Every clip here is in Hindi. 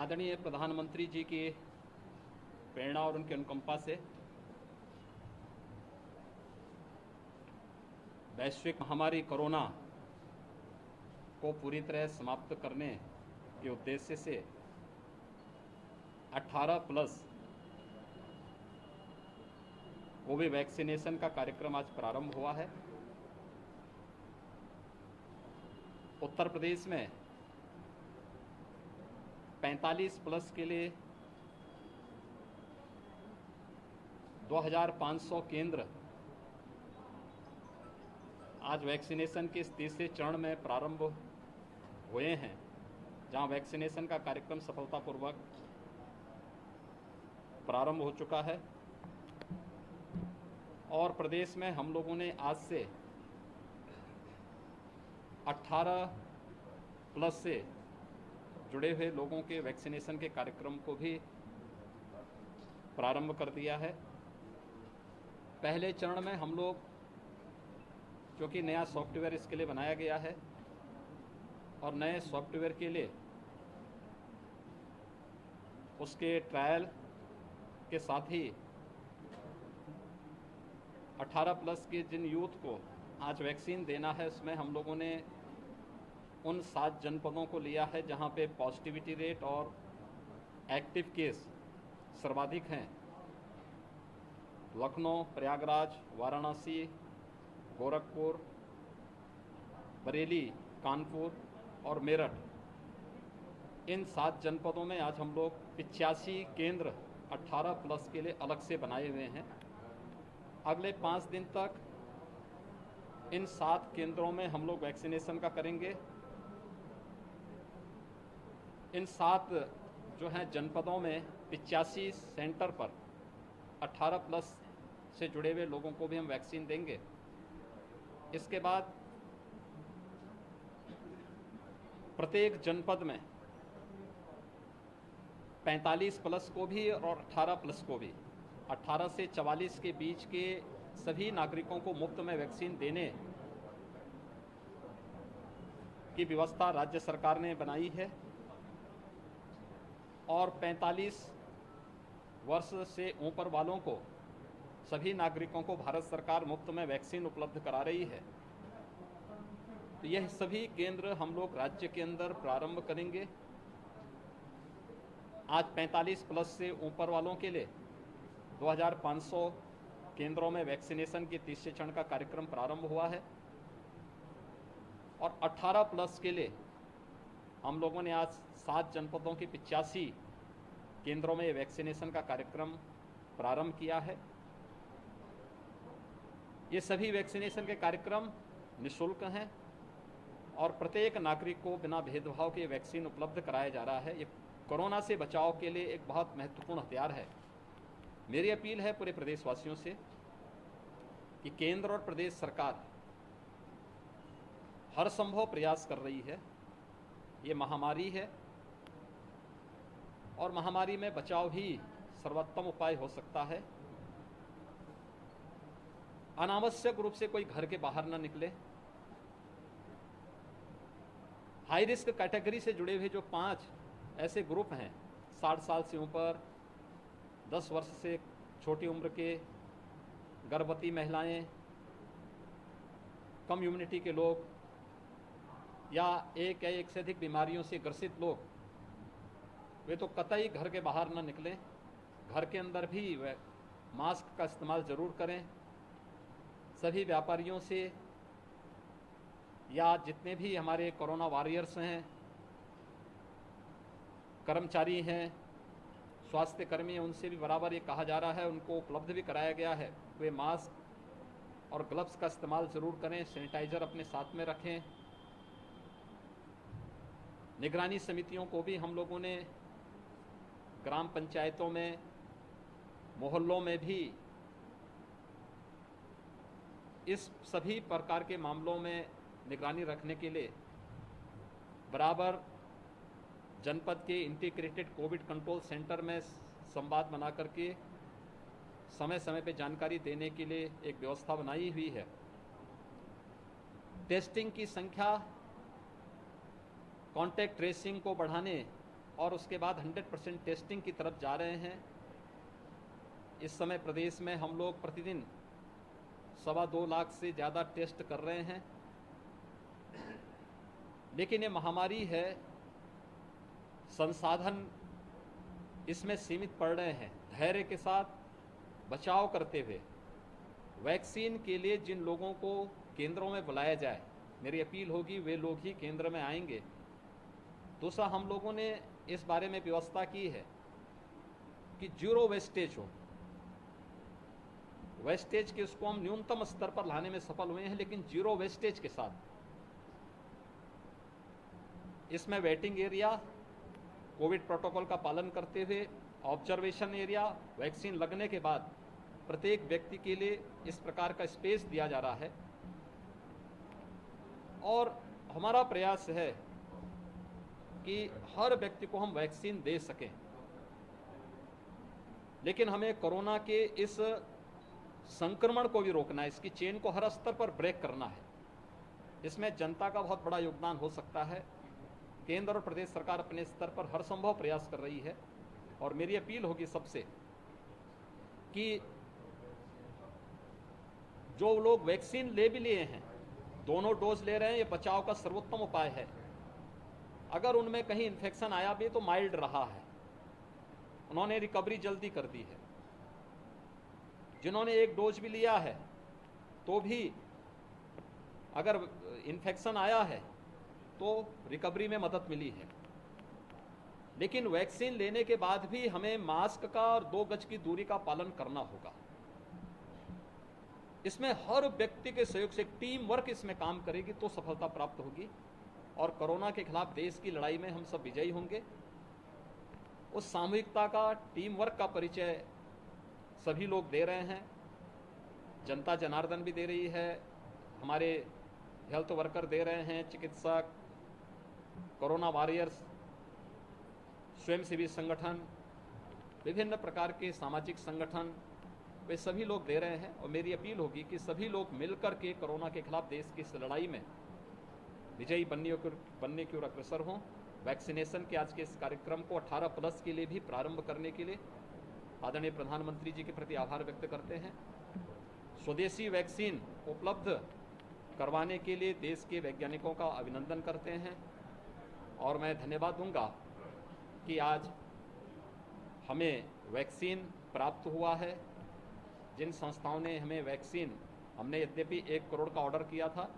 आदरणीय प्रधानमंत्री जी की प्रेरणा और उनके अनुकंपा से वैश्विक महामारी कोरोना को पूरी तरह समाप्त करने के उद्देश्य से 18 प्लस कोविड वैक्सीनेशन का कार्यक्रम आज प्रारंभ हुआ है। उत्तर प्रदेश में 45 प्लस के लिए 2500 केंद्र आज वैक्सीनेशन के इस तीसरे चरण में प्रारंभ हुए हैं, जहां वैक्सीनेशन का कार्यक्रम सफलतापूर्वक प्रारंभ हो चुका है। और प्रदेश में हम लोगों ने आज से 18 प्लस से जुड़े हुए लोगों के वैक्सीनेशन के कार्यक्रम को भी प्रारंभ कर दिया है। पहले चरण में हम लोग, क्योंकि नया सॉफ्टवेयर इसके लिए बनाया गया है और नए सॉफ्टवेयर के लिए उसके ट्रायल के साथ ही 18 प्लस के जिन यूथ को आज वैक्सीन देना है, उसमें हम लोगों ने उन 7 जनपदों को लिया है जहां पे पॉजिटिविटी रेट और एक्टिव केस सर्वाधिक हैं। लखनऊ, प्रयागराज, वाराणसी, गोरखपुर, बरेली, कानपुर और मेरठ। इन 7 जनपदों में आज हम लोग 85 केंद्र 18 प्लस के लिए अलग से बनाए हुए हैं। अगले 5 दिन तक इन 7 केंद्रों में हम लोग वैक्सीनेशन का करेंगे। इन 7 जो हैं जनपदों में 85 सेंटर पर 18 प्लस से जुड़े हुए लोगों को भी हम वैक्सीन देंगे। इसके बाद प्रत्येक जनपद में 45 प्लस को भी और 18 प्लस को भी, 18 से 44 के बीच के सभी नागरिकों को मुफ्त में वैक्सीन देने की व्यवस्था राज्य सरकार ने बनाई है। और 45 वर्ष से ऊपर वालों को, सभी नागरिकों को भारत सरकार मुफ्त में वैक्सीन उपलब्ध करा रही है। तो यह सभी केंद्र हम लोग राज्य के अंदर प्रारंभ करेंगे। आज 45 प्लस से ऊपर वालों के लिए 2500 केंद्रों में वैक्सीनेशन के तीसरे चरण का कार्यक्रम प्रारंभ हुआ है। और 18 प्लस के लिए हम लोगों ने आज 7 जनपदों के 85 केंद्रों में वैक्सीनेशन का कार्यक्रम प्रारंभ किया है। ये सभी वैक्सीनेशन के कार्यक्रम निःशुल्क हैं और प्रत्येक नागरिक को बिना भेदभाव के वैक्सीन उपलब्ध कराया जा रहा है। ये कोरोना से बचाव के लिए एक बहुत महत्वपूर्ण हथियार है। मेरी अपील है पूरे प्रदेशवासियों से कि केंद्र और प्रदेश सरकार हर संभव प्रयास कर रही है। ये महामारी है और महामारी में बचाव ही सर्वोत्तम उपाय हो सकता है। अनावश्यक रूप से कोई घर के बाहर न निकले। हाई रिस्क कैटेगरी से जुड़े हुए जो 5 ऐसे ग्रुप हैं, 60 साल से ऊपर, 10 वर्ष से छोटी उम्र के, गर्भवती महिलाएं, कम इम्यूनिटी के लोग या एक या एक से अधिक बीमारियों से ग्रसित लोग, वे तो कतई घर के बाहर न निकलें। घर के अंदर भी वे मास्क का इस्तेमाल ज़रूर करें। सभी व्यापारियों से या जितने भी हमारे कोरोना वॉरियर्स हैं, कर्मचारी हैं, स्वास्थ्य कर्मी हैं, उनसे भी बराबर ये कहा जा रहा है, उनको उपलब्ध भी कराया गया है, वे मास्क और ग्लव्स का इस्तेमाल ज़रूर करें। सैनिटाइज़र अपने साथ में रखें। निगरानी समितियों को भी हम लोगों ने ग्राम पंचायतों में, मोहल्लों में भी इस सभी प्रकार के मामलों में निगरानी रखने के लिए बराबर जनपद के इंटीग्रेटेड कोविड कंट्रोल सेंटर में संवाद बना करके समय समय पे जानकारी देने के लिए एक व्यवस्था बनाई हुई है। टेस्टिंग की संख्या, कॉन्टैक्ट ट्रेसिंग को बढ़ाने और उसके बाद 100% टेस्टिंग की तरफ जा रहे हैं। इस समय प्रदेश में हम लोग प्रतिदिन 2.25 लाख से ज़्यादा टेस्ट कर रहे हैं। लेकिन ये महामारी है, संसाधन इसमें सीमित पड़ रहे हैं। धैर्य के साथ बचाव करते हुए वैक्सीन के लिए जिन लोगों को केंद्रों में बुलाया जाए, मेरी अपील होगी वे लोग ही केंद्र में आएंगे। दूसरा, हम लोगों ने इस बारे में व्यवस्था की है कि जीरो वेस्टेज हो। वेस्टेज के उसको हम न्यूनतम स्तर पर लाने में सफल हुए हैं, लेकिन जीरो वेस्टेज के साथ इसमें वेटिंग एरिया कोविड प्रोटोकॉल का पालन करते हुए, ऑब्जर्वेशन एरिया, वैक्सीन लगने के बाद प्रत्येक व्यक्ति के लिए इस प्रकार का स्पेस दिया जा रहा है। और हमारा प्रयास है कि हर व्यक्ति को हम वैक्सीन दे सकें, लेकिन हमें कोरोना के इस संक्रमण को भी रोकना है, इसकी चेन को हर स्तर पर ब्रेक करना है। इसमें जनता का बहुत बड़ा योगदान हो सकता है। केंद्र और प्रदेश सरकार अपने स्तर पर हर संभव प्रयास कर रही है और मेरी अपील होगी सबसे कि जो लोग वैक्सीन ले भी लिए हैं, दोनों डोज ले रहे हैं, ये बचाव का सर्वोत्तम उपाय है। अगर उनमें कहीं इन्फेक्शन आया भी तो माइल्ड रहा है, उन्होंने रिकवरी जल्दी कर दी है। जिन्होंने एक डोज भी लिया है तो भी अगर इन्फेक्शन आया है तो रिकवरी में मदद मिली है। लेकिन वैक्सीन लेने के बाद भी हमें मास्क का और 2 गज की दूरी का पालन करना होगा। इसमें हर व्यक्ति के सहयोग से टीम वर्क इसमें काम करेगी तो सफलता प्राप्त होगी और कोरोना के खिलाफ देश की लड़ाई में हम सब विजयी होंगे। उस सामूहिकता का, टीम वर्क का परिचय सभी लोग दे रहे हैं। जनता जनार्दन भी दे रही है, हमारे हेल्थ वर्कर दे रहे हैं, चिकित्सक, कोरोना वॉरियर्स, स्वयंसेवी संगठन, विभिन्न प्रकार के सामाजिक संगठन, वे सभी लोग दे रहे हैं। और मेरी अपील होगी कि सभी लोग मिलकर के कोरोना के खिलाफ देश की इस लड़ाई में विजयी बनने की ओर अग्रसर हों। वैक्सीनेशन के आज के इस कार्यक्रम को 18+ के लिए भी प्रारंभ करने के लिए आदरणीय प्रधानमंत्री जी के प्रति आभार व्यक्त करते हैं। स्वदेशी वैक्सीन उपलब्ध करवाने के लिए देश के वैज्ञानिकों का अभिनंदन करते हैं और मैं धन्यवाद दूंगा कि आज हमें वैक्सीन प्राप्त हुआ है। जिन संस्थाओं ने हमें वैक्सीन, हमने यद्यपि 1 करोड़ का ऑर्डर किया था,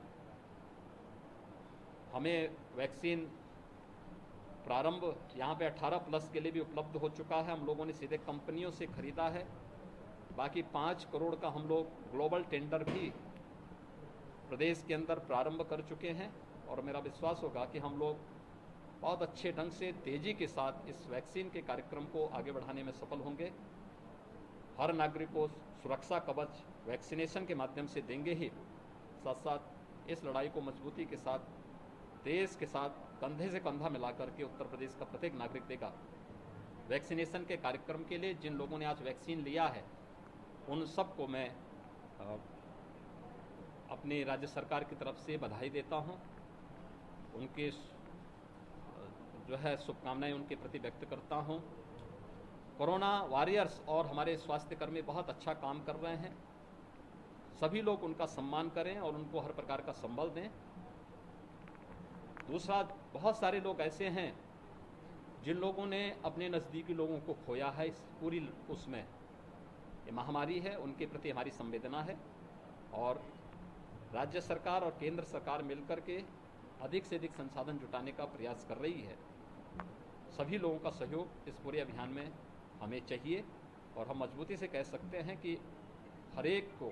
हमें वैक्सीन प्रारंभ यहाँ पे 18+ के लिए भी उपलब्ध हो चुका है। हम लोगों ने सीधे कंपनियों से खरीदा है। बाकी 5 करोड़ का हम लोग ग्लोबल टेंडर भी प्रदेश के अंदर प्रारंभ कर चुके हैं और मेरा विश्वास होगा कि हम लोग बहुत अच्छे ढंग से, तेजी के साथ इस वैक्सीन के कार्यक्रम को आगे बढ़ाने में सफल होंगे। हर नागरिक को सुरक्षा कवच वैक्सीनेशन के माध्यम से देंगे ही, साथ साथ इस लड़ाई को मजबूती के साथ देश के साथ कंधे से कंधा मिलाकर के उत्तर प्रदेश का प्रत्येक नागरिक देगा। वैक्सीनेशन के कार्यक्रम के लिए जिन लोगों ने आज वैक्सीन लिया है उन सबको मैं अपनी राज्य सरकार की तरफ से बधाई देता हूं। उनके जो है शुभकामनाएं उनके प्रति व्यक्त करता हूं। कोरोना वॉरियर्स और हमारे स्वास्थ्यकर्मी बहुत अच्छा काम कर रहे हैं। सभी लोग उनका सम्मान करें और उनको हर प्रकार का संबल दें। दूसरा, बहुत सारे लोग ऐसे हैं जिन लोगों ने अपने नज़दीकी लोगों को खोया है इस पूरी उसमें, ये महामारी है, उनके प्रति हमारी संवेदना है और राज्य सरकार और केंद्र सरकार मिलकर के अधिक से अधिक संसाधन जुटाने का प्रयास कर रही है। सभी लोगों का सहयोग इस पूरे अभियान में हमें चाहिए और हम मजबूती से कह सकते हैं कि हर एक को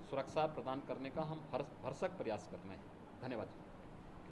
सुरक्षा प्रदान करने का हम भरसक प्रयास कर रहे हैं। धन्यवाद।